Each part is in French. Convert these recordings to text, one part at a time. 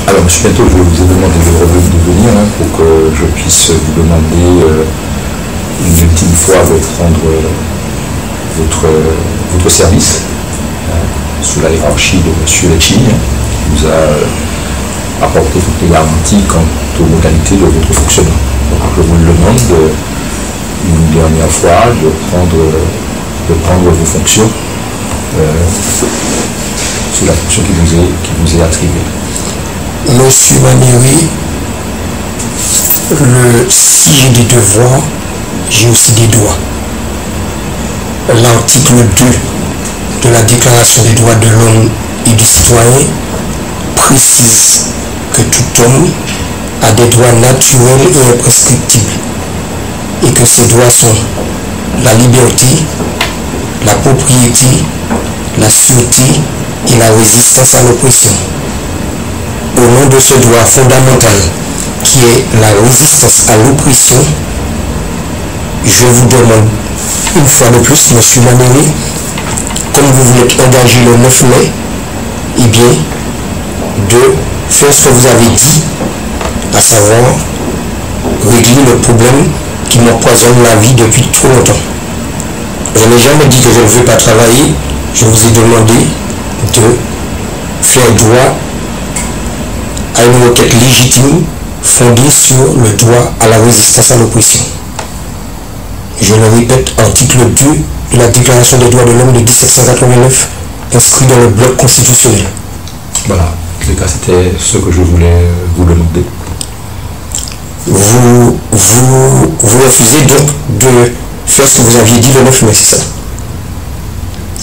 Alors, M. Pinto, je vous ai demandé de venir pour que je puisse vous demander une ultime fois de prendre votre service sous la hiérarchie de M. Letching, qui vous a apporté toutes les garanties quant aux modalités de votre fonctionnement. Donc, je vous le demande une dernière fois de prendre vos fonctions sous la fonction qui vous est attribuée. Monsieur Maneri, si j'ai des devoirs, j'ai aussi des droits. L'article 2 de la Déclaration des droits de l'homme et du citoyen précise que tout homme a des droits naturels et imprescriptibles et que ces droits sont la liberté, la propriété, la sûreté et la résistance à l'oppression. Au nom de ce droit fondamental qui est la résistance à l'oppression, je vous demande une fois de plus, M. Maneri, comme vous voulez engager le 9 mai, eh bien, de faire ce que vous avez dit, à savoir régler le problème qui m'empoisonne la vie depuis trop longtemps. Je n'ai jamais dit que je ne veux pas travailler, je vous ai demandé de faire droit à une requête légitime fondée sur le droit à la résistance à l'oppression. Je le répète, article 2 de la Déclaration des droits de l'homme de 1789, inscrit dans le bloc constitutionnel. Voilà, en tous les cas, c'était ce que je voulais vous demander. Vous refusez donc de faire ce que vous aviez dit le 9 mai, c'est ça?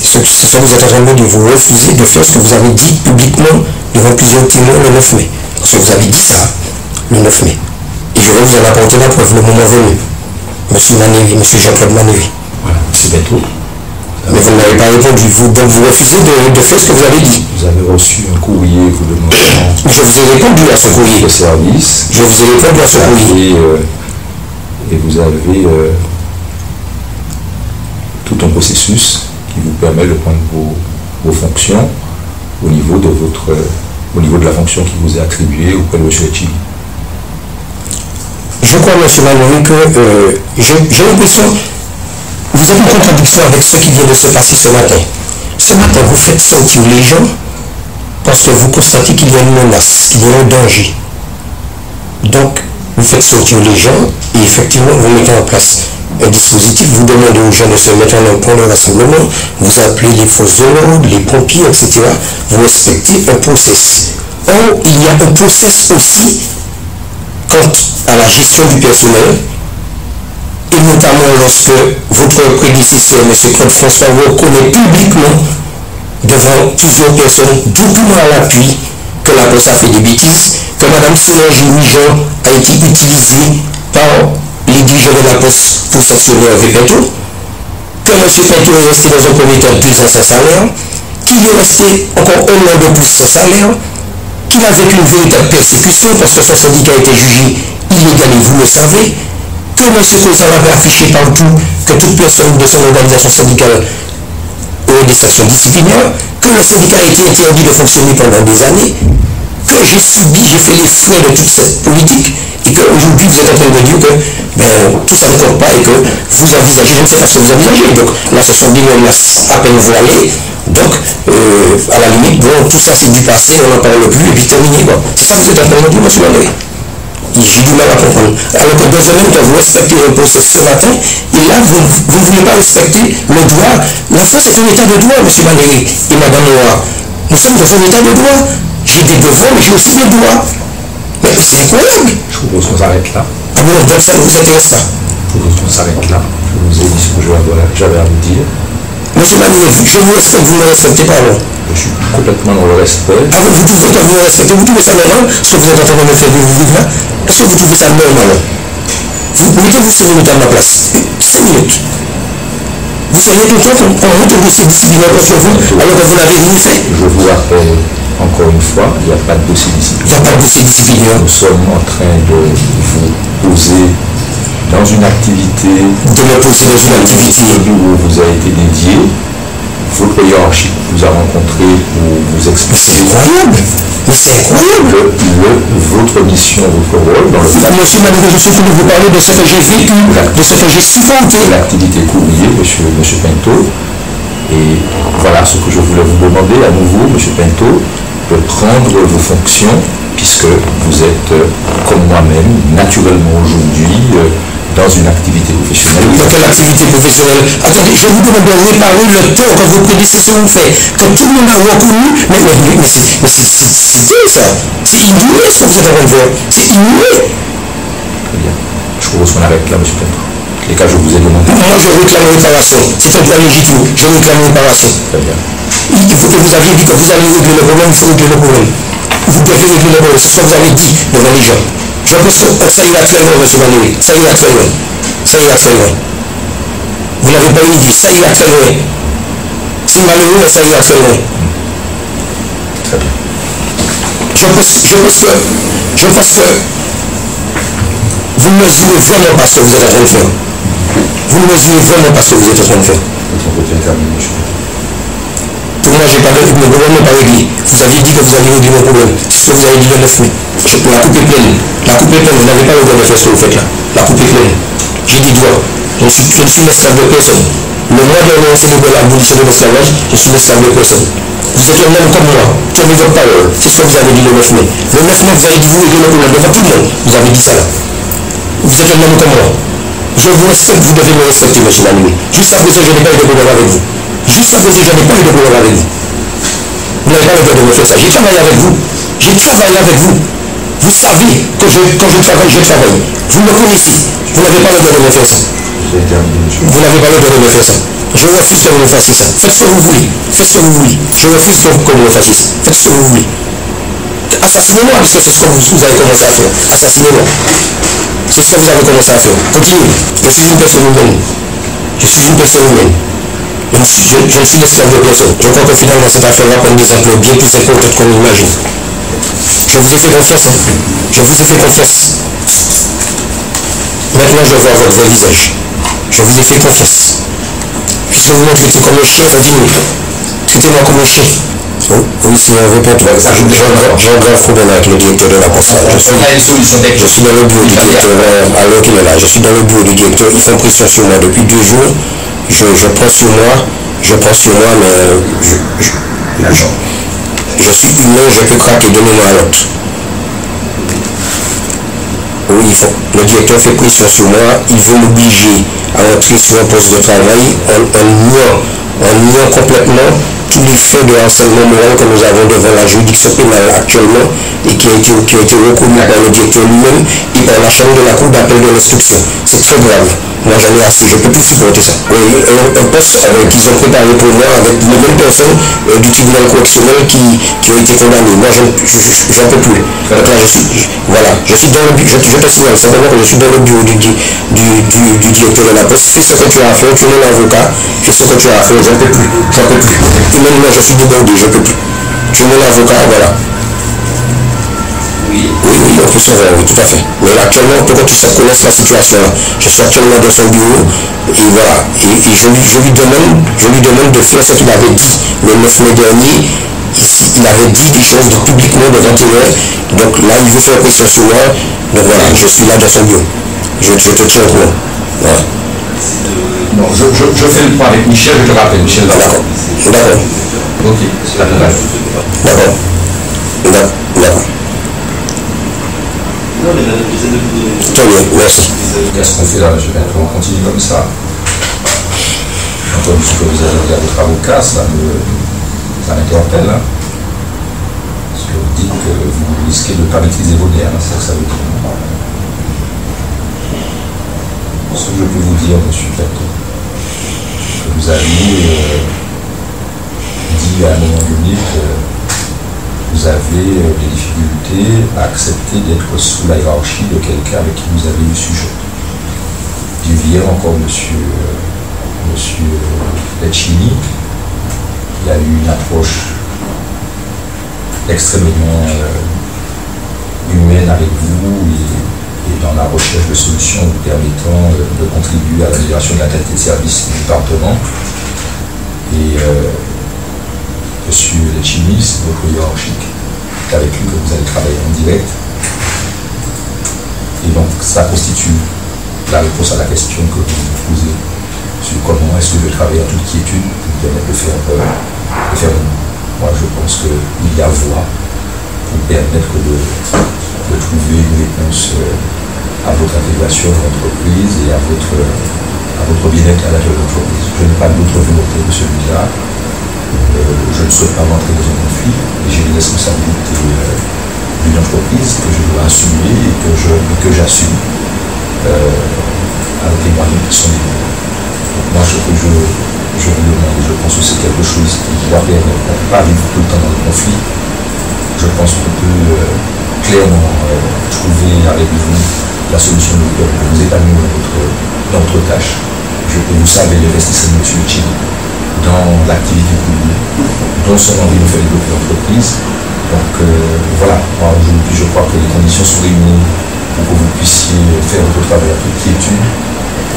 C'est ça que vous êtes en train de me dire. Vous refusez de faire ce que vous avez dit publiquement devant plusieurs témoins le 9 mai. Parce que vous avez dit ça le 9 mai. Et je vais vous en apporter la preuve le moment venu. Monsieur Maneri, Monsieur Jean-Claude Maneri. Voilà, c'est bientôt. Mais vous n'avez pas répondu. Donc vous refusez de faire ce que vous avez dit. Vous avez reçu un courrier vous demandant. Je vous ai répondu à ce courrier. Le service. Je vous ai répondu à ce courrier. Et vous avez tout un processus qui vous permet de prendre vos fonctions au niveau de la fonction qui vous est attribuée auprès de M. Letching. Je crois, M. Maneri, que j'ai l'impression vous êtes en contradiction avec ce qui vient de se passer ce matin. Ce matin, vous faites sortir les gens parce que vous constatez qu'il y a une menace, qu'il y a un danger. Donc, vous faites sortir les gens et effectivement, vous mettez en place un dispositif, vous demandez aux gens de se mettre en un point de rassemblement, vous appelez les forces de l'ordre, les pompiers, etc. Vous respectez un process. Or, il y a un process aussi quant à la gestion du personnel, et notamment lorsque votre prédécesseur, M. Claude François, reconnaît publiquement devant plusieurs personnes, documents à l'appui, que la Poste a fait des bêtises, que Mme Solange Mijon a été utilisée par les dirigeants de la Poste pour sanctionner Hervé Pinto, que M. Pinto est resté dans un premier temps 2 ans sans salaire, qu'il est resté encore 1 an de plus sans salaire, qu'il a vécu une véritable persécution parce que son syndicat a été jugé illégal et vous le savez, que M. Kozan avait affiché partout que toute personne de son organisation syndicale aurait des sanctions disciplinaires, que le syndicat a été interdit de fonctionner pendant des années, que j'ai fait les frais de toute cette politique et qu'aujourd'hui vous êtes en train de me dire que tout ça ne compte pas et que vous envisagez, je ne sais pas ce que vous envisagez. Donc là ce sont des menaces à peine voilées. Donc à la limite, bon, tout ça c'est du passé, on n'en parle plus et puis terminé. Bon. C'est ça que vous êtes en train de me dire, M. Maneri. J'ai du mal à comprendre. Alors que dans un même temps, vous respectez le procès ce matin, et là, vous ne voulez pas respecter le droit. La France est un état de droit, M. Maneri et Mme Noir. Nous sommes dans un état de droit. J'ai des devoirs, mais j'ai aussi des droits. Mais c'est incroyable. Je propose qu'on s'arrête là. Ah bon, donc ça ne vous intéresse pas? Je propose qu'on s'arrête là. Je vous ai dit ce que j'avais à vous dire. M. Maneri, je vous respecte, vous ne me respectez pas, alors. Je suis complètement dans le respect. Ah, vous pouvez quand vous me respectez, vous trouvez ça normal, ce que vous êtes en train de me faire vivre là? Est-ce que vous trouvez ça normal? Vous mettez-vous 5 minutes à ma place. 5 minutes. Vous seriez content qu'on monte un dossier disciplinaire contre vous alors que vous n'avez rien fait? Je vous rappelle encore une fois, il n'y a pas de dossier disciplinaire. Il n'y a pas de dossier disciplinaire. Nous sommes en train de vous poser dans une activité. De me poser dans une activité où vous a été dédié. Votre hiérarchie vous a rencontré pour vous expliquer. C'est incroyable. Mais C'est incroyable. Votre mission, votre rôle dans le cadre Monsieur Madame, je suis venu vous parler de ce que j'ai vécu, de ce que j'ai supporté. de l'activité courrier, monsieur Pinto. Et voilà ce que je voulais vous demander à nouveau, monsieur Pinto, de prendre vos fonctions, puisque vous êtes, comme moi-même, naturellement aujourd'hui, dans une activité professionnelle. Dans quelle activité professionnelle? Attendez, je vous demande de réparer le tort que vos prédécesseurs ont fait, que tout le monde a reconnu, mais c'est dingue ça. C'est inouï ce que vous êtes en train de faire. C'est inouï. Très bien. Je propose qu'on arrête là, monsieur Pinto. Les cas, je vous ai demandé. Moi, je réclame réparation. C'est un droit légitime. Je réclame réparation. Très bien. Vous aviez dit que vous allez régler le problème, il faut régler le problème. Vous devez régler le problème. C'est ce que vous avez dit devant les gens. Je pense que ça ira très loin, monsieur Valéry. Ça ira très loin. Ça ira très loin. Vous n'avez pas une idée. Ça ira très loin. C'est malheureux, mais ça ira très loin. Très bien. Je pense que vous ne mesurez vraiment pas ce que vous êtes en train de faire. Vous ne mesurez vraiment pas ce que vous êtes en train de faire. Votre entretien est terminé, monsieur Pinto. Pour moi, j'ai pas de mon problème n'est pas réglé. Vous aviez dit que vous alliez régler mon problème. C'est ce que vous avez dit le 9 mai. La coupe est pleine. La coupe est pleine. Vous n'avez pas le droit de faire ce que vous faites là. La coupe est pleine. J'ai dit droit. Je ne suis l'esclave de personne. Le mois dernier, on célèbre l'abolition de l'esclavage. Je suis l'esclave de personne. Vous êtes un homme comme moi. Tenez votre parole. C'est ce que vous avez dit le 9 mai. Le 9 mai, vous avez dit vous régler le problème devant tout le monde. Vous avez dit ça là. Vous êtes un homme comme moi. Je vous respecte, vous devez me respecter, monsieur Valéry. Jusqu'à présent, je n'ai pas eu de problème avec vous. Jusqu'à présent, je n'ai pas eu de problème avec vous. Vous n'avez pas le droit de me faire ça. J'ai travaillé avec vous. J'ai travaillé avec vous. Vous savez que quand je travaille, je travaille. Vous me connaissez. Vous n'avez pas le droit de me faire ça. J'ai terminé, monsieur. Vous n'avez pas le droit de me faire ça. Je refuse que vous me fassiez ça. Faites ce que vous voulez. Faites ce que vous voulez. Je refuse que vous me fassiez ça. Faites ce que vous voulez. Assassinez-moi, parce que c'est ce que vous avez commencé à faire. Assassinez-moi. C'est ce que vous avez commencé à faire. Continuez. Je suis une personne humaine. Je suis une personne humaine. Je ne suis l'esclave de personne. Je crois que finalement cette affaire va prendre des ampleurs bien plus importantes qu'on imagine. Je vous ai fait confiance. Je vous ai fait confiance. Maintenant je vois votre vrai visage. Je vous ai fait confiance. Puisque vous me traitez comme un chien, continuez. Traitez-moi comme un chien. Oui, c'est un répète-moi. J'ai un grave problème avec le directeur de la poste. Je suis dans le bureau du directeur, alors qu'il est là. Je suis dans le bureau du directeur. Ils font pression sur moi depuis 2 jours. Je prends sur moi, mais je suis humain, je peux craquer de l'un à l'autre. Oui, le directeur fait pression sur moi, il veut m'obliger à entrer sur un poste de travail en niant complètement tous les faits de harcèlement moral que nous avons devant la juridiction pénale actuellement et qui a été reconnu par le directeur lui-même et par la chambre de la cour d'appel de l'instruction. C'est très grave. Moi j'en ai assez, je ne peux plus supporter ça. Oui, un poste qu'ils ont préparé pour moi avec les mêmes personnes du tribunal correctionnel qui ont été condamnées. Moi j'en peux plus. Donc là je suis dans le bureau, je te signale simplement que je suis dans le bureau du directeur de la poste. Fais ce que tu as à faire, tu es mon avocat, fais ce que tu as à faire, j'en peux plus. Humainement je suis débordé, je ne peux plus. Tu es mon avocat, voilà. Oui, on peut se voir, oui, tout à fait. Mais là, actuellement, pour que tu connaisses la situation, je suis actuellement dans son bureau, et voilà. Et je lui demande de faire ce qu'il avait dit le 9 mai dernier. Il avait dit des choses publiquement devant témoin. Donc là, il veut faire pression sur moi. Donc voilà, je suis là dans son bureau. Je te tiens au courant. Voilà. Bon, je fais le point avec Michel, je te rappelle, Michel. D'accord. Ok, c'est la finale. D'accord. Très bien, merci. Qu'est-ce qu'on fait là, monsieur Pinto? On continue comme ça. Entendu ce que vous avez regardé votre avocat, ça m'interpelle. Hein. Parce que vous dites que vous risquez de ne pas maîtriser vos nerfs, c'est ça que ça veut dire. Ce que je peux vous dire, monsieur Pinto, que vous aviez dit à un moment donné que vous avez des difficultés à accepter d'être sous la hiérarchie de quelqu'un avec qui vous avez eu sujet. Puis hier encore, monsieur Lecchini, il a eu une approche extrêmement humaine avec vous et dans la recherche de solutions vous permettant de contribuer à l'amélioration de la qualité de service du département. Et monsieur Lecchini, c'est votre hiérarchique. C'est avec lui que vous allez travailler en direct. Et donc, ça constitue la réponse à la question que vous vous posez sur comment est-ce que je travaille en toute quiétude pour me permettre de faire moi, je pense qu'il y a voie pour permettre de trouver une réponse à votre intégration dans l'entreprise et à votre bien-être à l'intérieur de l'entreprise. Je n'ai pas d'autre volonté que celui-là. Je ne souhaite pas rentrer dans un conflit et j'ai des responsabilités d'une entreprise que je dois assumer et que j'assume avec les moyens qui sont les miens. Donc moi, ce que je vous demande, et je pense que c'est quelque chose qui doit permettre, on ne peut pas vivre tout le temps dans le conflit. Je pense qu'on peut clairement trouver avec vous la solution de vous épanouir dans votre tâche. Vous savez, l'investissement de M. Chine dans l'activité publique, dont son envie de faire développer l'entreprise. Donc voilà, moi aujourd'hui je crois que les conditions sont réunies pour que vous puissiez faire votre travail à toute quiétude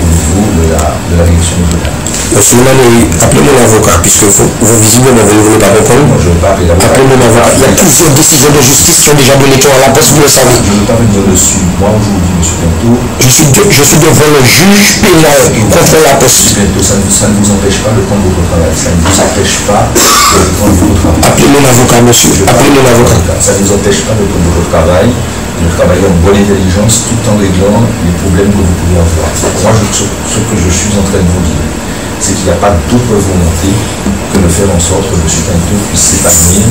au niveau de la direction de l'État. Monsieur Mani, appelez mon avocat, puisque vous visiblement vous ne voulez pas répondre. Moi je ne veux pas appeler l'avocat. Appelez mon avocat. Il y a plusieurs décisions de justice qui ont déjà donné tort à la poste, vous le savez. Je ne veux pas venir dessus. Moi aujourd'hui, M. Pinto, je suis devant le juge pénal contre la poste. M. Pinto, ça ne vous empêche pas de prendre votre travail. Ça ne vous empêche pas de prendre votre travail. Appelez mon avocat, monsieur. Appelez mon avocat. Ça ne vous empêche pas de prendre votre travail, de travailler en bonne intelligence tout en réglant les problèmes que vous pouvez avoir. Moi, ce que je suis en train de vous dire, c'est qu'il n'y a pas d'autre volonté que de faire en sorte que M. Pinto puisse s'épanouir.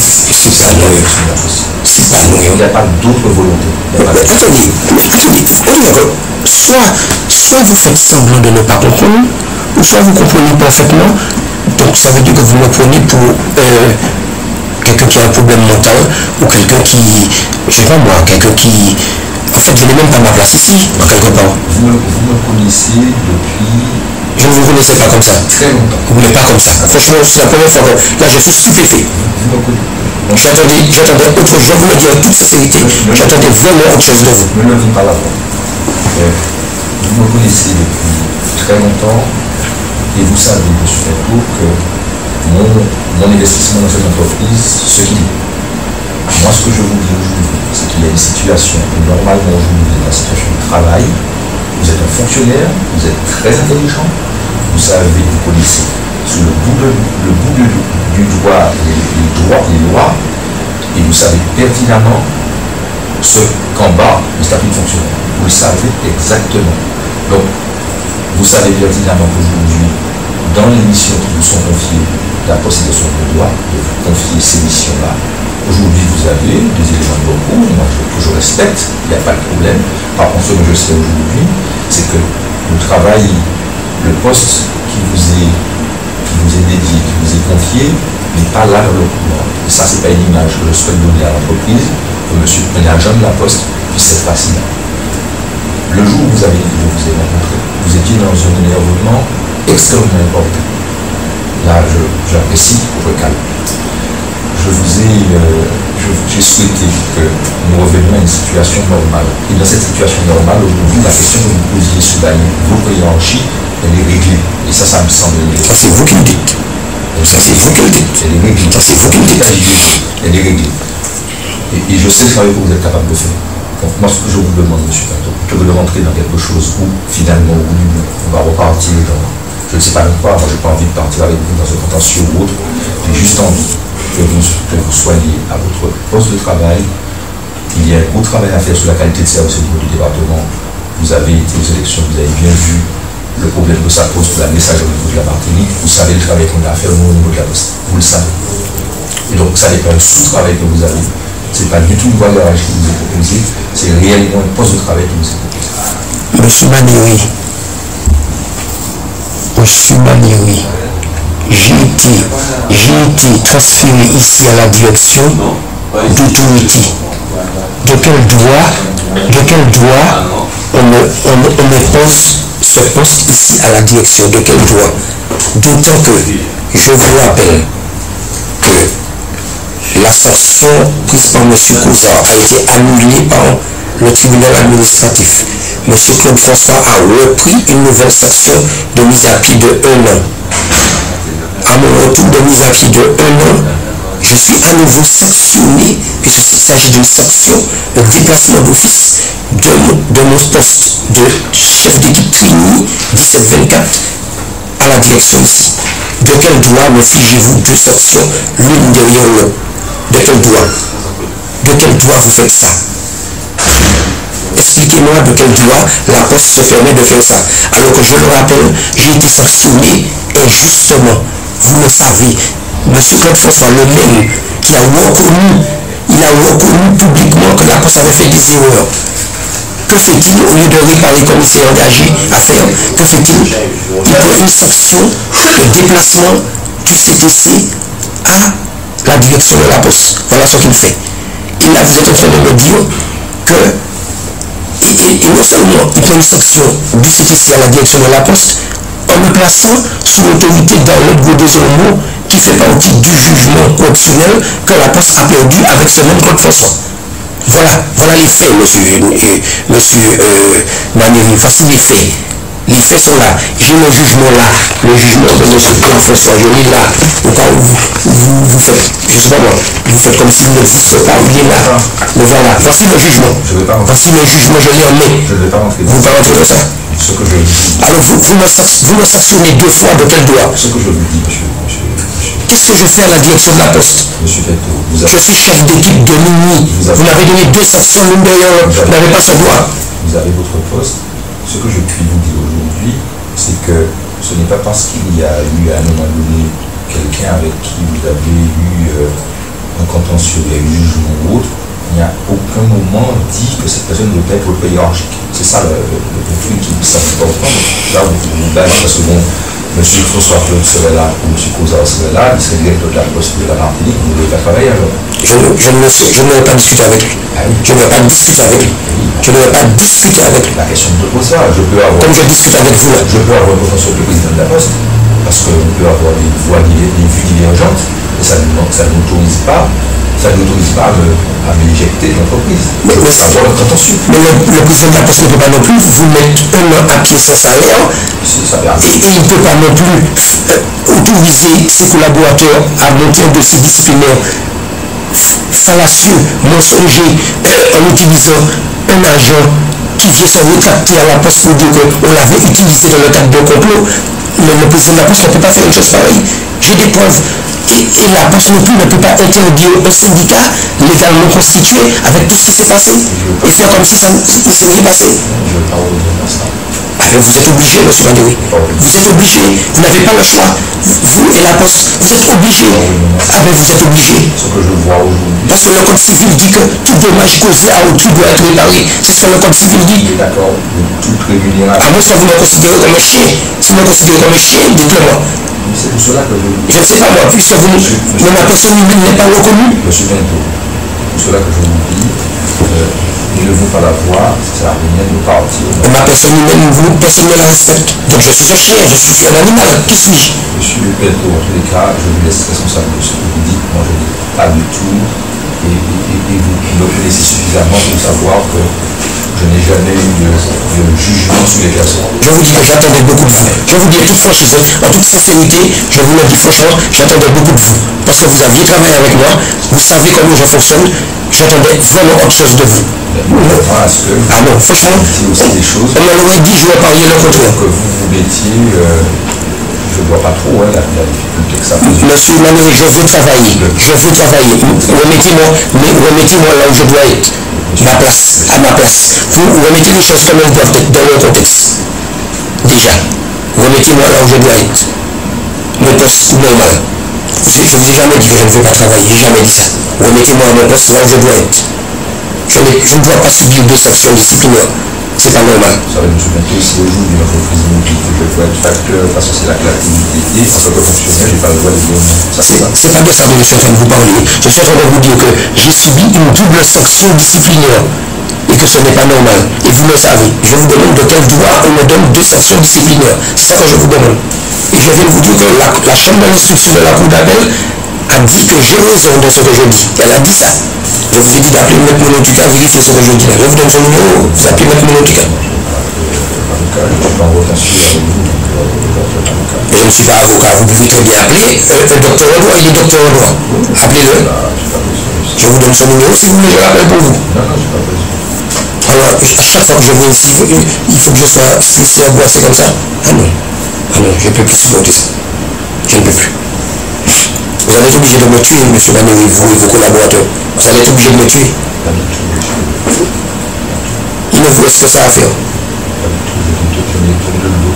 Il n'y a pas d'autre volonté. Attendez, soit vous faites semblant de ne pas comprendre, ou soit vous comprenez parfaitement. Donc ça veut dire que vous me prenez pour quelqu'un qui a un problème mental, ou quelqu'un qui, je sais pas moi, quelqu'un qui... En fait, je n'ai même pas ma place ici, quelque part. Vous me connaissez depuis... Je ne vous connaissais pas comme ça. Très longtemps. Vous ne voulez pas comme ça. Franchement, c'est la première fois que... Là, je suis stupéfait. J'attendais autre chose. Je vous le dis en toute sincérité. J'attendais vraiment autre chose de vous. Ne le dis pas la voix. Vous me connaissez depuis très longtemps et vous savez, M. Pinto, que mon investissement dans cette entreprise, ce qu'il est. Moi, ce que je vous dis aujourd'hui, c'est qu'il y a une situation où normalement aujourd'hui, dans la situation de travail, vous êtes un fonctionnaire, vous êtes très intelligent, vous savez, vous connaissez sur le bout du doigt les lois, et vous savez pertinemment ce qu'en bas, le statut de fonctionnaire. Vous le savez exactement. Donc, vous savez pertinemment qu'aujourd'hui, dans les missions qui vous sont confiées, la possession de droit de vous confier ces missions-là, aujourd'hui, vous avez des éléments de recours, moi que je respecte, il n'y a pas de problème. Par contre, ce que je sais aujourd'hui, c'est que le travail, le poste qui vous est dédié, qui vous est confié, n'est pas là dans le courant. Et ça, ce n'est pas une image que je souhaite donner à l'entreprise, que un agent de la Poste puisse être assis là. Le jour où vous avez rencontré, vous étiez dans un énervement extrêmement important. Là, j'apprécie votre calme. J'ai souhaité que nous revenions à une situation normale. Et dans cette situation normale, aujourd'hui, la question que vous posiez sur votre hiérarchie, elle est réglée. Et ça me semble réglé. Ça, c'est vous qui le dites. Ça, c'est vous qui le dites. Elle est réglée. Ça, c'est vous qui le dites. Elle est réglée. Et je sais le travail que vous êtes capable de faire. Donc, moi, ce que je vous demande, M. Pinto, plutôt que de rentrer dans quelque chose où, finalement, on va repartir dans, je ne sais pas quoi, moi, je n'ai pas envie de partir avec vous dans un contentieux ou autre. J'ai juste envie que vous soyez à votre poste de travail. Il y a un gros travail à faire sur la qualité de service au niveau du département. Vous avez été aux élections, vous avez bien vu le problème que ça pose pour la messagerie au niveau de la Martinique. Vous savez le travail qu'on a à faire au niveau de la Poste. Vous le savez. Et donc, ça n'est pas un sous-travail que vous avez. Ce n'est pas du tout une voyage qui vous est proposé. C'est réellement un poste de travail qui vous est proposé. Monsieur Manieri, j'ai été transféré ici à la direction d'autorité. De quel droit on me pose ce poste ici à la direction? De quel droit? D'autant que je vous rappelle que la sanction prise par M. Cousard a été annulée par le tribunal administratif. M. Claude François a repris une nouvelle sanction de mise à pied de 1 an. À mon retour de mise à pied de 1 an, je suis à nouveau sanctionné, puisqu'il s'agit d'une sanction, de déplacement d'office de mon poste de chef d'équipe Trigny 1724 à la direction ici. De quel droit m'infligez-vous deux sanctions l'une derrière l'autre? De quel droit? De quel droit vous faites ça? Expliquez-moi de quel droit la Poste se permet de faire ça. Alors que je le rappelle, j'ai été sanctionné injustement. Vous le savez, M. Claude François, le même, qui a reconnu publiquement que la Poste avait fait des erreurs. Que fait-il au lieu de réparer comme il s'est engagé à faire? Que fait-il? Il prend une sanction de déplacement du CTC à la direction de la Poste. Voilà ce qu'il fait. Et là, vous êtes en train de me dire que, et non seulement il prend une sanction du CTC à la direction de la Poste, en me plaçant sous l'autorité d'Arnaud Godezormo, qui fait partie du jugement correctionnel que la Poste a perdu avec ce même Claude François. Voilà les faits, monsieur Maneri. Voici les faits. Les faits sont là. J'ai le jugement là. Le jugement de M. Claude François. Je l'ai là. Au cas où vous faites, je sais pas moi, vous faites comme s'il n'existe pas. Il est là. Le voilà. Voici le jugement. Voici le jugement, je l'ai en main. Je ne vais pas rentrer vous ne pas rentrer dans ça. Ce que je dis. Alors vous me sanctionnez deux fois de quel droit? Ce que je vous dis, monsieur. Qu'est-ce que je fais à la direction de la Poste? Monsieur Feto, je suis chef d'équipe de Mini. Vous m'avez donné deux sanctions, l'une derrière l'autre. Vous n'avez pas ce droit. Vous avez votre poste. Ce que je puis vous dire aujourd'hui, c'est que ce n'est pas parce qu'il y a eu à un moment donné quelqu'un avec qui vous avez eu un contentieux, il y a eu un jugement ou autre, il n'y a aucun moment dit que cette personne doit être votre hiérarchique. C'est ça le truc qui me semble important. Là, vous basez parce que bon, M. François Claude serait là, ou M. Causa serait là, il serait directeur de la Poste de la Martinique, vous ne devez pas travailler alors. Je ne vais pas discuter avec lui. Je ne vais pas discuter avec lui. Je ne vais pas discuter avec lui. La question de pose ça, je peux avoir. Comme je discute avec vous là. Je peux avoir une potentiel de président de la Poste, parce qu'on peut avoir des vues divergentes, et ça n'autorise pas. Ça n'autorise pas à m'éjecter de l'entreprise. Mais le président de la Poste ne peut pas non plus vous mettre un an à pied sans salaire et il ne peut pas non plus autoriser ses collaborateurs à monter un dossier disciplinaire fallacieux, mensonger en utilisant un agent qui vient se rétracter à la Poste pour dire qu'on l'avait utilisé dans le cadre d'un complot. Le président de la Poste ne peut pas faire une chose pareille. J'ai des preuves. Et la Poste non plus ne peut pas interdire un syndicat légalement constitué avec tout ce qui s'est passé et faire comme si ça ne s'est rien passé. Alors vous êtes obligé, M. Maneri. Vous êtes obligé. Vous n'avez pas le choix. Vous et la Poste, vous êtes obligé. Vous êtes obligé. Ce que je vois aujourd'hui. Parce que le Code civil dit que tout dommage causé à autrui doit être réparé. C'est ce que le Code civil dit. D'accord. Toute rémunération. À moins que vous me considérez comme un chien. Si vous me considérez comme un chien, dites-le-moi. C'est pour cela que je ne sais pas moi, puisque vous, mais ma personne humaine n'est pas reconnue. Monsieur Bento, c'est pour cela que je vous dis, ne vous pas la voir, ça sert à rien de partir. Ma personne humaine, personne ne la respecte. Donc je suis un chien, je suis un animal. Qui suis-je? Monsieur Bento, en tous les cas, je vous laisse responsable de ce que vous dites. Moi, je ne dis pas du tout. Et vous me connaissez suffisamment pour savoir que je n'ai jamais eu de jugement sur les personnes. Je vous dis que j'attendais beaucoup de vous. Je vous dis en toute franchise, en toute sincérité, je vous le dis franchement, j'attendais beaucoup de vous. Parce que vous aviez travaillé avec moi, vous savez comment je fonctionne, j'attendais vraiment autre chose de vous. Ah non, franchement, on m'aurait dit, je vais parier le contraire. Que vous mettiez, je ne vois pas trop la difficulté que ça pose. Monsieur Maneri, je veux travailler. Remettez-moi là où je dois être. À ma place. Vous remettez les choses comme elles doivent être dans leur contexte. Déjà. Remettez-moi là où je dois être. Mon poste normal. Je ne vous ai jamais dit que je ne veux pas travailler. Je n'ai jamais dit ça. Remettez-moi à mon poste là où je dois être. Je ne dois pas subir de sanctions disciplinaires. C'est pas normal. Vous savez, M. Bento, si aujourd'hui l'entreprise me dit que je dois être facteur parce que c'est la créativité, en tant que fonctionnaire, je n'ai pas le droit de dire non. C'est pas de ça que je suis en train de vous parler. Je suis en train de vous dire que j'ai subi une double sanction disciplinaire et que ce n'est pas normal. Et vous le savez. Je vous demande de quel droit on me donne deux sanctions disciplinaires. C'est ça que je vous demande. Et je viens de vous dire que la chambre de l'instruction de la cour d'appel a dit que j'ai raison dans ce que je dis. Elle a dit ça. Je vous ai dit d'appeler M. Monotuka, vérifier ce que je dis là. Je vous donne son numéro, vous appelez M. Monotuka. avocat, je ne suis pas en retention avec vous, donc votre avocat. Je ne suis pas avocat, vous pouvez très bien appeler docteur en droit, il est docteur en droit. Appelez-le. Je vous donne son numéro si vous voulez, je l'appelle pour vous. Non, je n'ai pas besoin. Alors, à chaque fois que je viens ici, il faut que je sois stressé, angoissé comme ça. Ah non, je ne peux plus supporter ça. Je ne peux plus. Vous allez être obligé de me tuer, M. Manéry, vous et vos collaborateurs. Vous allez être obligé de me tuer. Il ne vous reste que ça à faire.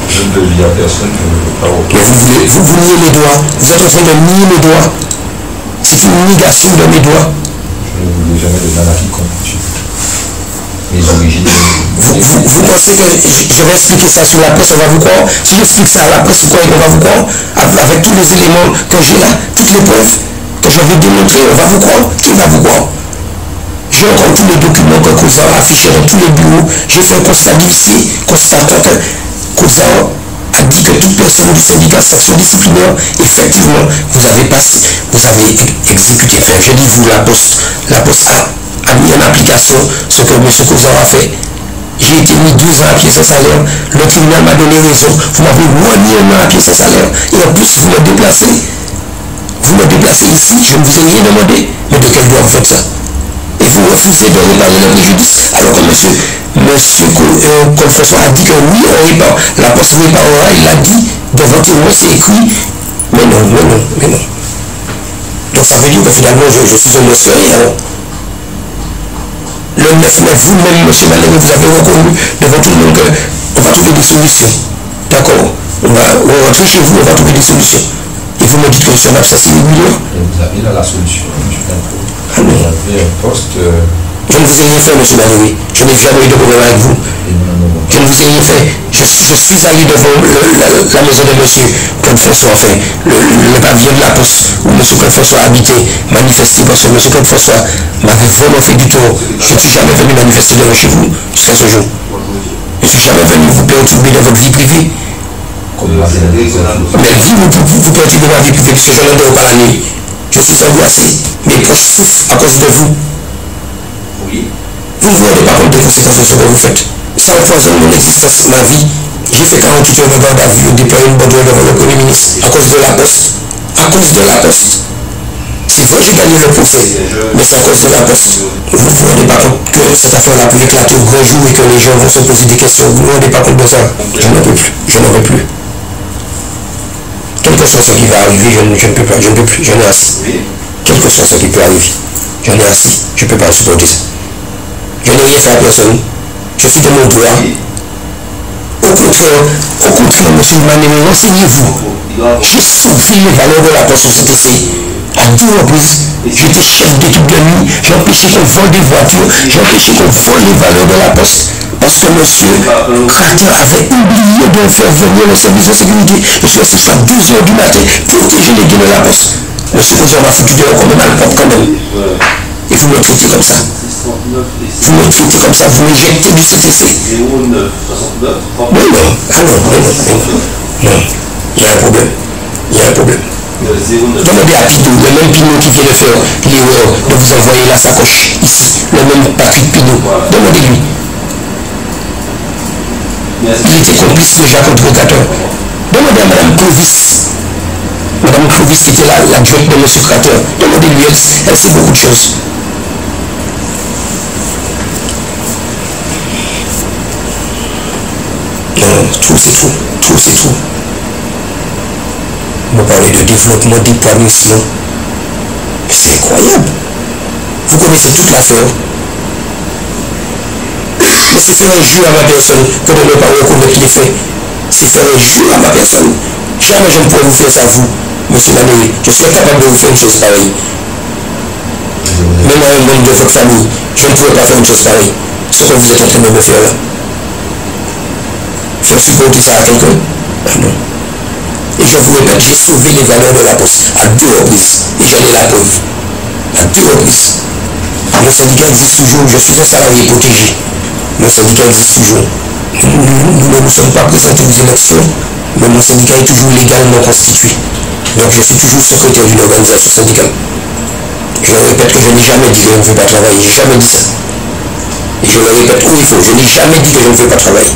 Je ne le dis à personne, je ne veux pas. Mais vous niez mes doigts. Vous êtes en train de nier mes doigts. C'est une négation de mes doigts. Je ne voulais jamais de mal à quiconque. Mes origines. Vous pensez que je vais expliquer ça sur la presse, on va vous croire? Si j'explique ça à la presse, vous croyez qu'on va vous croire? Avec tous les éléments que j'ai là, toutes les preuves que je vais démontrer, on va vous croire? Qui va vous croire? J'ai encore tous les documents que Kozao a affichés dans tous les bureaux. J'ai fait un constat d'huissier, constatant que Kozao a dit que toute personne du syndicat section disciplinaire, effectivement, vous avez exécuté. Enfin, je dis vous, la poste a mis en application ce que M. Kozao a fait. J'ai été mis 2 ans à pied sans salaire. Le tribunal m'a donné raison. Vous m'avez remis 1 an à pied sans salaire. Et en plus, vous me déplacez. Vous me déplacez ici. Je ne vous ai rien demandé. Mais de quel droit vous faites ça? Et vous refusez de réparer le préjudice. Alors que M. Colfonso a dit que oui, on répare. La poste réparera. Il a dit devant témoin, c'est écrit. Mais non. Donc ça veut dire que finalement, je suis un mercenaire. Le 9 mai, vous-même, M. Manéry, vous avez reconnu devant tout le monde qu'on va trouver des solutions. D'accord? On va rentrer chez vous, on va trouver des solutions. Et vous me dites que je suis un abscesse irrégulier. Et vous avez là la solution, M. Danko. Ah non. Vous avez un poste. Je ne vous ai rien fait, M. Manéry. Je n'ai jamais eu de problème avec vous. Je ne vous ai rien fait. Je suis allé devant la maison de M. Claude François, enfin, le pavillon de la poste où M. Claude François habitait, manifesté parce que M. Claude François m'avait vraiment fait du tort. Je ne suis jamais venu manifester devant chez vous jusqu'à ce jour. Je ne suis jamais venu vous perturber dans votre vie privée. Mais vous perturbez ma vie privée puisque je ne dors pas la nuit. Je suis angoissé. Mes proches souffrent à cause de vous. Vous ne vous rendez pas compte des conséquences de ce que vous faites. Ça empoisonne mon existence, ma vie. J'ai fait 48 heures de garde à vue, déployé une bonne devant le Premier ministre à cause de la poste. À cause de la poste. C'est vrai, j'ai gagné le procès, mais c'est à cause de la poste. Vous ne vous rendez pas compte que cette affaire-là peut éclater au grand jour et que les gens vont se poser des questions. Vous ne vous rendez pas compte de ça? Je n'en peux plus. Je n'en peux plus. Quel que soit ce qui va arriver, je ne peux pas. Je ne peux plus. J'en ai assez. Quel que soit ce qui peut arriver, j'en ai assez. Je ne peux pas supporter ça. Je n'ai rien fait à personne. Je suis de mon droit. Au contraire, M. Manéry, renseignez-vous. J'ai sauvé les valeurs de la poste au CTC. À 2 reprises, j'étais chef d'équipe de nuit. J'ai empêché qu'on vole des voitures. J'ai empêché qu'on vole les valeurs de la poste. Parce que M. Carter avait oublié de faire venir le service de sécurité. Je suis resté jusqu'à 2 heures du matin pour protéger les gains de la poste. M. Kozao m'a foutu dehors comme un malpropre quand même. Et vous me traitez comme ça. Vous me traitez comme ça, vous m'éjectez du CTC. Mais non, non. Il y a un problème. Demandez à Pinot, le même Pinot qui vient de faire l'erreur de vous envoyer la sacoche ici, le même Patrick Pinot. Demandez-lui. Il était complice de Jacques Drogateur. Demandez à Mme Clovis. Mme Clovis qui était l'adjointe de M. Carter. Demandez-lui, elle sait beaucoup de choses. Non, trop c'est trop. Trop c'est trop. Vous parlez de développement des poids mission. Mais c'est incroyable. Vous connaissez toute l'affaire. Mais c'est faire un jeu à ma personne que de ne pas reconnaître les faits. C'est faire un jeu à ma personne. Jamais je ne pourrais vous faire ça, vous, M. Manéry. Je suis incapable de vous faire une chose pareille. Même à un membre de votre famille, je ne pourrais pas faire une chose pareille. Ce que vous êtes en train de me faire là. Faire supporter ça à quelqu'un? Ah non. Et je vous répète, j'ai sauvé les valeurs de la poste à 2 reprises. Et j'en ai la preuve. À 2 reprises. Le syndicat existe toujours. Je suis un salarié protégé. Le syndicat existe toujours. Nous ne nous sommes pas présentés aux élections, mais mon syndicat est toujours légalement constitué. Donc je suis toujours secrétaire d'une organisation syndicale. Je répète que je n'ai jamais dit que je ne veux pas travailler. Je n'ai jamais dit ça. Et je le répète où il faut. Je n'ai jamais dit que je ne veux pas travailler.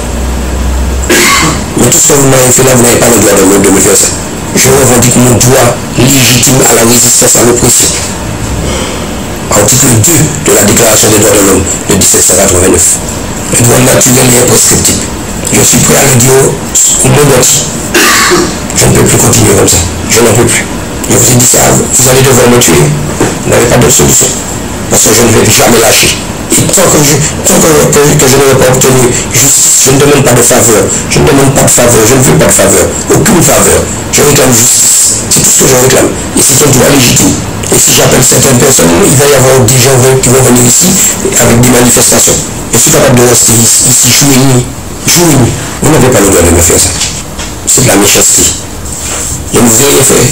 Mais tout ce que vous m'avez fait là, vous n'avez pas le droit de me faire ça. Je revendique mon droit légitime à la résistance à l'oppression. Article 2 de la Déclaration des droits de l'homme de 1789. Le droit naturel et imprescriptible. Je suis prêt à le dire au monde entier. Je ne peux plus continuer comme ça. Je n'en peux plus. Je vous ai dit ça, vous allez devoir me tuer. Vous n'avez pas d'autre solution. Parce que je ne vais jamais lâcher. Et tant que je n'aurai pas obtenu justice, je ne demande pas de faveur. Je ne demande pas de faveur. Je ne veux pas de faveur. Aucune faveur. Je réclame justice. C'est tout ce que je réclame. Et c'est un droit légitime. Et si j'appelle certaines personnes, il va y avoir des gens qui vont venir ici avec des manifestations. Je suis capable de rester ici jour et nuit. Jour et nuit. Vous n'avez pas le droit de me faire ça. C'est de la méchanceté. Je ne vous ai rien fait.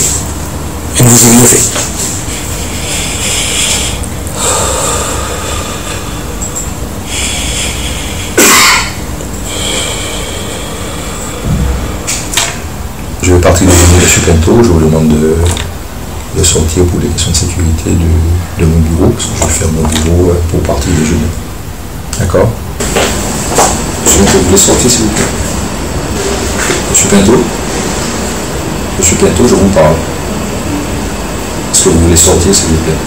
Je ne vous ai rien fait. Je vais partir de M. Pinto. Je vous demande de sortir pour des questions de sécurité de mon bureau, parce que je vais faire mon bureau pour partir déjeuner. D'accord? Monsieur Pinto, vous voulez sortir s'il vous plaît? Monsieur Pinto? Monsieur Pinto, je vous parle. Est-ce que vous voulez sortir s'il vous plaît?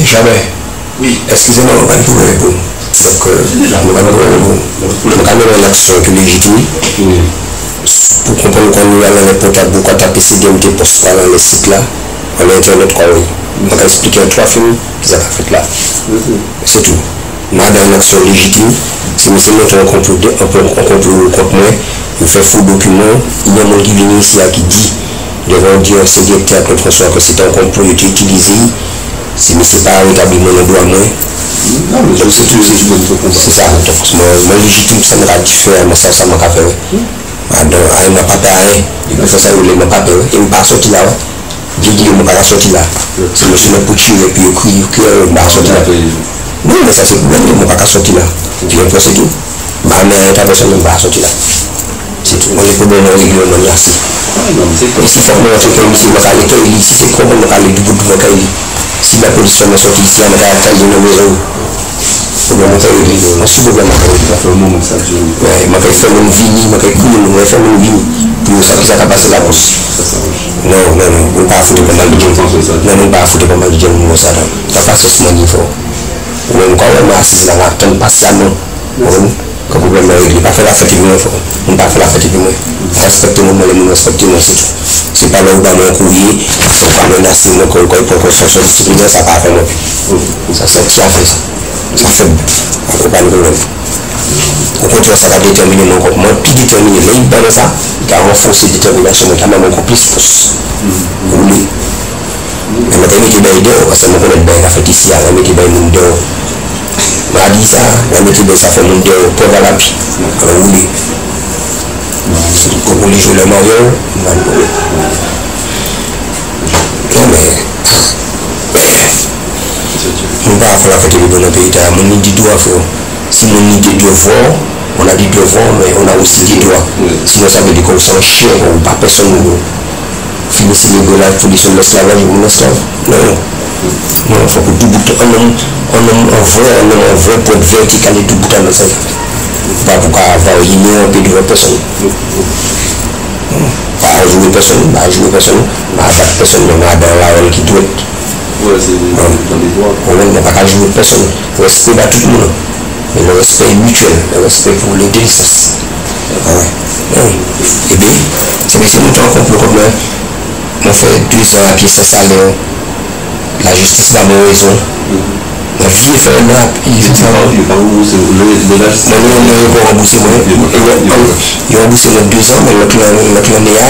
Jamais. Oui. Excusez-moi, on va trouver le bon. Donc, on va trouver le bon. On va mettre une action qui est légitime. Pour comprendre qu'on nous allons les portables, pourquoi taper CDMT poste là dans les sites là, on a internet quoi, oui. On va expliquer en 3 films qu'ils ont fait là. C'est tout. On a une action légitime. Si nous sommes un complot contre moi, il fait faux document. Il y a un monde qui vient ici qui dit, devant dire c'est directeur Claude François que c'est un complot qui est utilisé. Si je ne sais pas rétablir mon droit, moi. Non, mais c'est tout, c'est ça, moi légitime, ça m'a différé, mais ça m'a fait. Il m'a pas payé, il m'a fait ça, il m'a pas payé, il m'a pas sorti là. J'ai dit, il m'a pas sorti là. C'est monsieur le poutier, et puis il m'a sorti là. Non, mais ça c'est le problème, il m'a pas sorti là. Puis après c'est tout. Ma mère est personne, il m'a pas sorti là. C'est tout. Moi, les problèmes, on règle, on est assez. Et si faut que je fasse ici, si c'est comment on va aller du bout de mon cahier. Si la police est sortie ici, on va attaquer une maison. On va monter l'église. On suit le problème. Il m'a fait une vie, il m'a fait une vie. Pour ça qui s'est passé la poste. Non, on ne va pas foutre pas mal de gens. Non, on ne va pas foutre pas mal de gens. Ça va passer ce niveau. On va encore assis là, on va attendre patiemment. Comme problème est réglé. Pas faire la fête du moins. On ne va pas faire la fête du moins. Respectez moi, les gens respectez moi, c'est tout. C'est pas là où on va me courrier, c'est pas menacer moi, quand on fait son disciplinaire, ça va faire moi. Ça fait ça. Ça fait pas de problème. Au contraire, ça va déterminer mon comportement, puis déterminer. Mais il parle ça, il a renforcé la détermination, il a même encore plus force. Vous voulez. Mais maintenant, il est bien parce que mon collègue a fait ici, il a mis bien mon dehors. m'a dit ça, la méthode ça fait monter au port à la vie. Alors vous voulez. Quand vous voulez jouer le Mario, non mais. On va faire la fête de bon pays, on a dit doigt frère. Si on a dit devoir, on a dit devoir, mais on a aussi dit droit. Sinon ça veut dire qu'on s'en chien, on pas personne. Finissez les la police de l'esclavage ou l'esclave. Non. Non, il faut que tout bout un vrai point vertical et tout bout dans ça. Pas pour avoir ignoré un peu de personne. Pas jouer personne, pas jouer personne, pas attaquer personne, mais dans la rôle qui doit être. Ouais, c'est dans les droits. On n'a pas qu'à jouer personne. Respect à tout le monde. Mais le respect mutuel, le respect pour les délices. Et bien, c'est que c'est mon temps qu'on peut comme on fait 2 ans à pied sans salaire. La justice n'a pas raison. La vie est faite là. Il va rembourser moi. Il va rembourser moi 2 ans, mais le client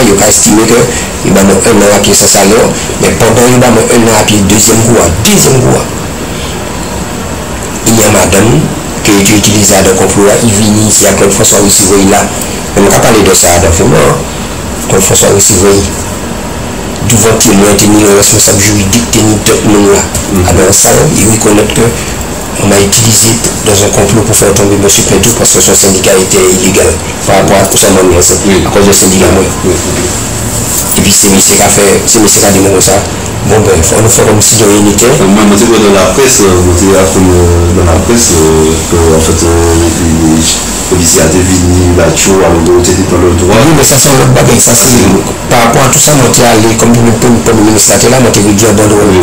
il va estimer qu'il va me 1 an à pied sans salaire. Mais pendant il va me 1 an à pied, deuxième coup. Il y a madame qui est utilisée dans le complot, il vient ici à Claude François Recivoy là. On ne va pas parler de ça dans le film. Claude François Recivoy. Devant témoin, tenir le responsable juridique, tenir tout le monde là. Alors ça, il reconnaît que on m'a utilisé dans un complot pour faire tomber M. Pedro parce que son syndicat était illégal par rapport à tout ça, à cause du syndicat. Et puis c'est M. qui a démontré ça. Bon ben, il faut nous faire comme si de rien n'était. Moi, je sais que dans la presse, que en fait, les policiers étaient venus là-dessus, à l'autorité dans le droit. Oui, mais ça c'est un autre bagage. Ça c'est par rapport à tout ça, moi j'étais allé, comme le Premier ministre était là, moi j'étais dit à Bordeaux pour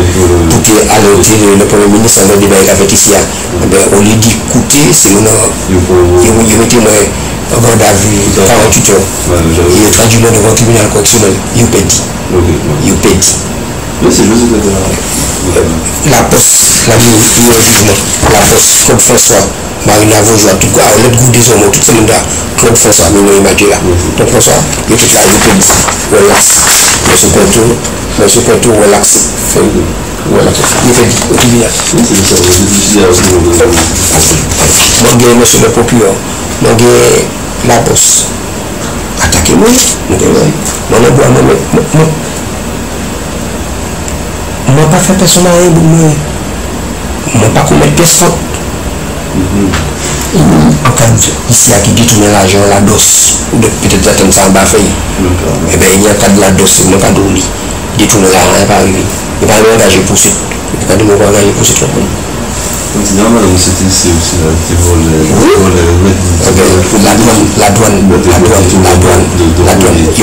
aller au le Premier ministre, le débat qu'il a fait ici. Au lieu d'écouter, c'est une. Il mettait moi en garde à vue 48 heures. Il est traduit devant le tribunal correctionnel. Il peut dire. Oui, c'est juste la poste, la poste, Claude François, Marina Vaujoie, tout quoi, on a le goût des hommes, tout ce monde là, Claude François, nous nous imaginons là. Claude François, il était là, il peut dire, relax, monsieur Pinto, relax, relax, il fait dit, au tribunal. Oui, c'est ça, moi, j'ai monsieur le procureur, moi, j'ai la poste, attaquez-moi, moi pas fait personne à rien, moi pas commettre pièce faute. En cas ici qui détourne l'argent, la dose, ou peut-être attendre ça en bas fait. Eh bien il y a un cas de la dose, moi pas d'oubli. Détourner l'argent, il n'est pas arrivé. Il n'est pas engagé pour suite. Il n'est pas engagé pour suite. C'est normal, c'était aussi la douane, il n'a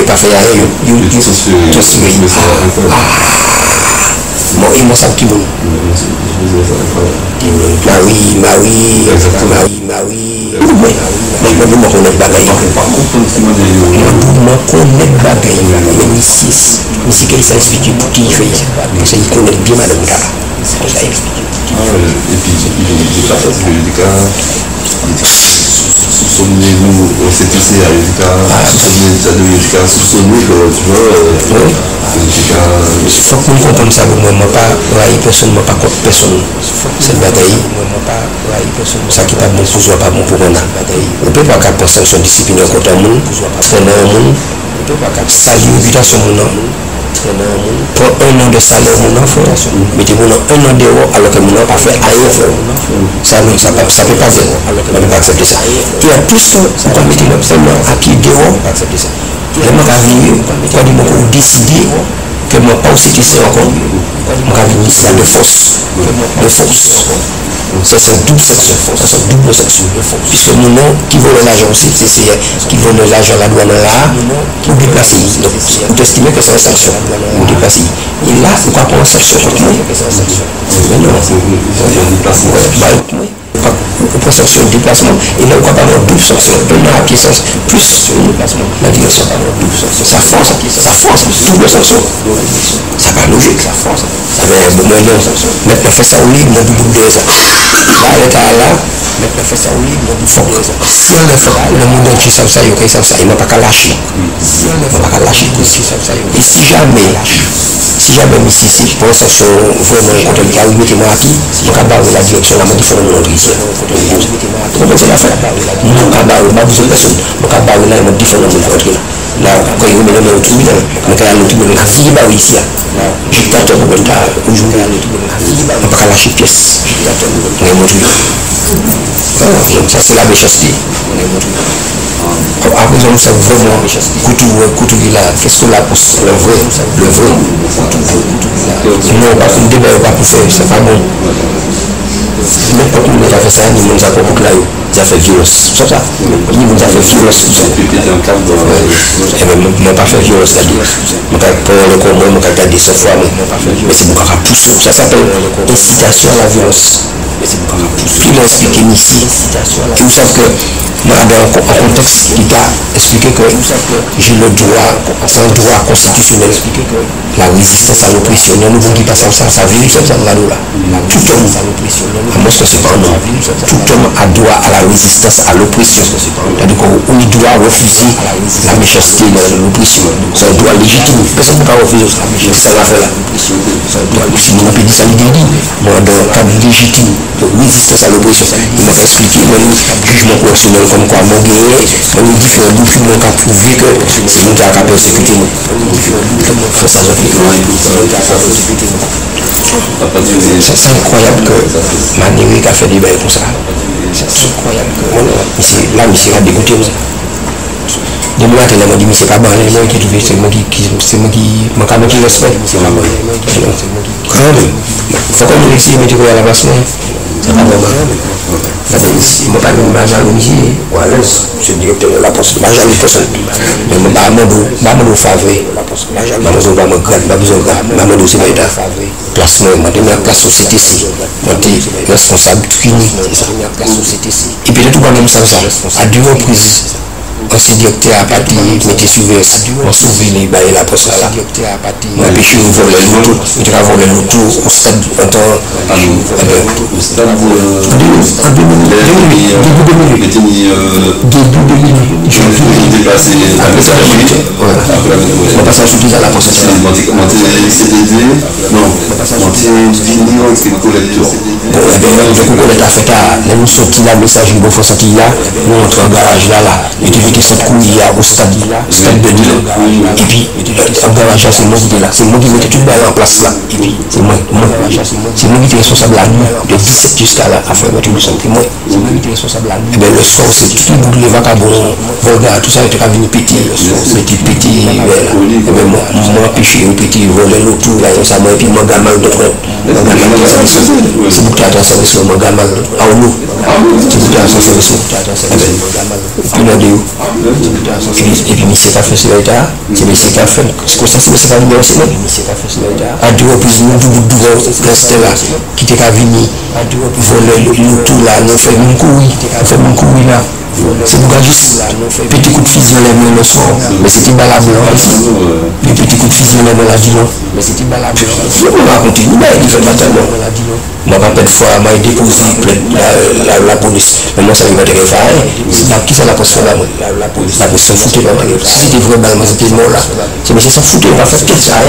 pas fait rien, il bon, il m'a senti bon. Marie. Je connais bagaille. Mais qu'elle s'explique qui fait ça. Il connaît bien Madame Tara. Et puis, il pas parce que les cas soupçonnez-nous, c'est poussé à les cas soupçonnés que tu vois. Il faut que nous comprenions ça. Moi, pas personne, moi, pas contre personne. C'est le bagaille. Ça qui n'est pas bon pour soi, pas bon pour on a. On ne peut pas faire sanction disciplinaire contre un monde, traîner un monde, saluer réputation de mon homme. Pour un an de salaire, mon enfant, mettez-vous dans un an d'euros alors que mon enfant a fait rien. Ça ne peut pas faire. On ne peut pas accepter ça. Il y a tout ça, on va mettre seulement à pied d'euros. Je vais décider que je ne vais pas aussi tester encore. Je vais venir ça de force. C'est une double section. Puisque mon nom qui vole l'argent aussi, qui vole l'argent la douane là, pour déplacer. Donc, vous estimez que c'est une sanction. Vous déplacez. Et là, vous ne pouvez pas prendre une sanction contre moi. Mais non. On prend sanction de déplacement. Et là, on ne peut pas avoir double sanction. Un an à pied sans plus une déplacement. La direction. Ça force. Double sanction. Ça va logique. Ça force. Ça va être bon. Maintenant, fait ça au lit, mon bout de ça. Là, l'état là, maintenant, fait ça au lit, mon bout de ça. Si on le fait, le monde entier savent ça, il ne m'a pas qu'à lâcher. Et si jamais ici, pour une sanction vraiment contre le cas où mettez-moi à pied, je vais barrer la direction là, je vais faire mon entrée ici. Comment c'est la fin? Je vais barrer, pas besoin de personne. Je vais barrer là, je vais faire mon entrée là. Là, quand il me met au tribunal, je vais aller au tribunal, je vais barrer ici. Dictateur pour le cas, aujourd'hui, je ne vais pas lâcher pièce. Je vais montrer. Ça, c'est la méchanceté. Après, on sait vraiment couture là, qu'est-ce que la poste, le vrai. Non, pas pour débat, pas pour faire, c'est pas bon. Mais quand on a fait ça, nous nous avons beaucoup là, ils ont fait violence. C'est ça. Ils nous ont fait violence. Je n'ai pas fait violence, c'est-à-dire, je n'ai pas le commun, je n'ai pas gardé ce fois, mais c'est beaucoup à pousser. Ça s'appelle incitation à la violence. Puis il a expliqué ici, et vous savez que dans un contexte qui t'a expliqué que j'ai le droit, c'est un droit constitutionnel, la résistance à l'oppression. Nous avons qui passe ça, ça vient comme ça dans la loi. Tout homme, à moins que c'est pas un homme, tout homme a droit à la résistance à l'oppression. C'est-à-dire qu'on doit refuser la méchanceté de l'oppression. C'est un droit légitime. Personne ne peut pas refuser ça. C'est la fait là. Si on peut dire ça, il dit, dans un cadre légitime. résistance à l'oppression. Il m'a expliqué mon jugement correctionnel comme quoi mon gagné, mon différents documents qui a prouvé que c'est nous qui a persécuté nous. C'est ça, c'est incroyable que Manéric a fait des bails comme ça. C'est incroyable que là, monsieur a dégoûté. De moi, il m'a dit, mais c'est pas bon, c'est moi qui respecte. C'est pas bon. Il faut qu'on essaye de mettre à la place. C'est pas bon. Je ne pas de voilà, c'est le directeur de la poste. Je ne sais pas. Mais je ne sais pas de faveur. Je ne sais pas de c'est pas placement. Je suis la société. Je suis responsable clinique. Et puis, tout le monde ça. À deux reprises. Ancien directeur à partir mettez surveillance on sauver les bails la poste là on a péché on vole l'auto il a volé l'auto au stade en temps au stade début je dépassé après ça on passe à sortir à la poste CDD non fini en collecteur bon le collecteur a fait à nous sortir la message il faut sortir là nous entre en garage là cette couille au stade de Lille. Et puis, en garage, c'est moi qui là. C'est moi qui mettais tout le en place là. Et puis, c'est moi qui était responsable la nuit de 17 jusqu'à la fin de tout le sang. C'est moi qui était responsable la nuit. Et bien, le soir, c'est tout le bout de les vagabonds, volga, tout ça, était venu péter. C'était péter. Et bien, moi, péché, péter, voler l'auto, là, ça m'a et puis, moi, gamal de frère. C'est beaucoup de service, moi, gamal. Ah, nous. C'est beaucoup de service. Et puis, là, et puis monsieur a fait sur l'État, c'est monsieur qui a fait, c'est comme ça c'est monsieur qui a fait aussi, à deux reprises nous rester là, qui était venu voler le tout là, nous fait mon couille là. C'est pour juste petit coup de fusil dans les mains le soir, mais c'était balable les petits coups de fusil dans les mains la dit non, mais c'était balable. Je vais raconter, il fait pas tellement. Moi, pas de fois, m'a déposé la police, mais moi ça ne va pas faire. Qui fait la poste là, la police, la police s'en foutait pas. Si c'était vraiment, c'était mort là. C'est monsieur s'en foutait, on va faire qu'est-ce que ça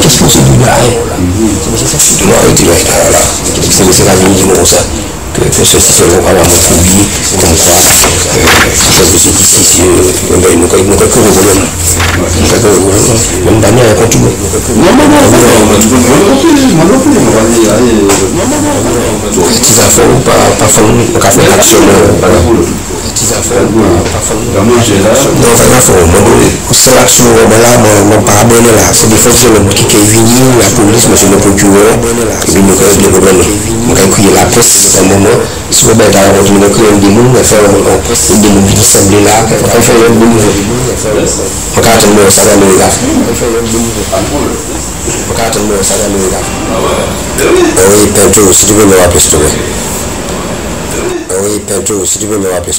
qu'est-ce que c'est du là. C'est monsieur s'en foutait, moi, il dit là, c'est monsieur la vie qui m'a ça. Que ceci soit vraiment oublié comme quoi ça vous est difficile nous que le problème même dernière continue petits affaires ou pas faire action petits affaires non c'est l'action là mon parabole là c'est des forces qui viennent la police monsieur le procureur et puis nous avons des problèmes nous avons crié la presse un moment si vous avez un créer des mots on fait des mots qui semblent là on fait un bon niveau on va attendre ça dans le gars on va attendre ça dans le gars oui Pedro si tu veux me rappeler s'il te plaît oui Pedro si tu veux me rappeler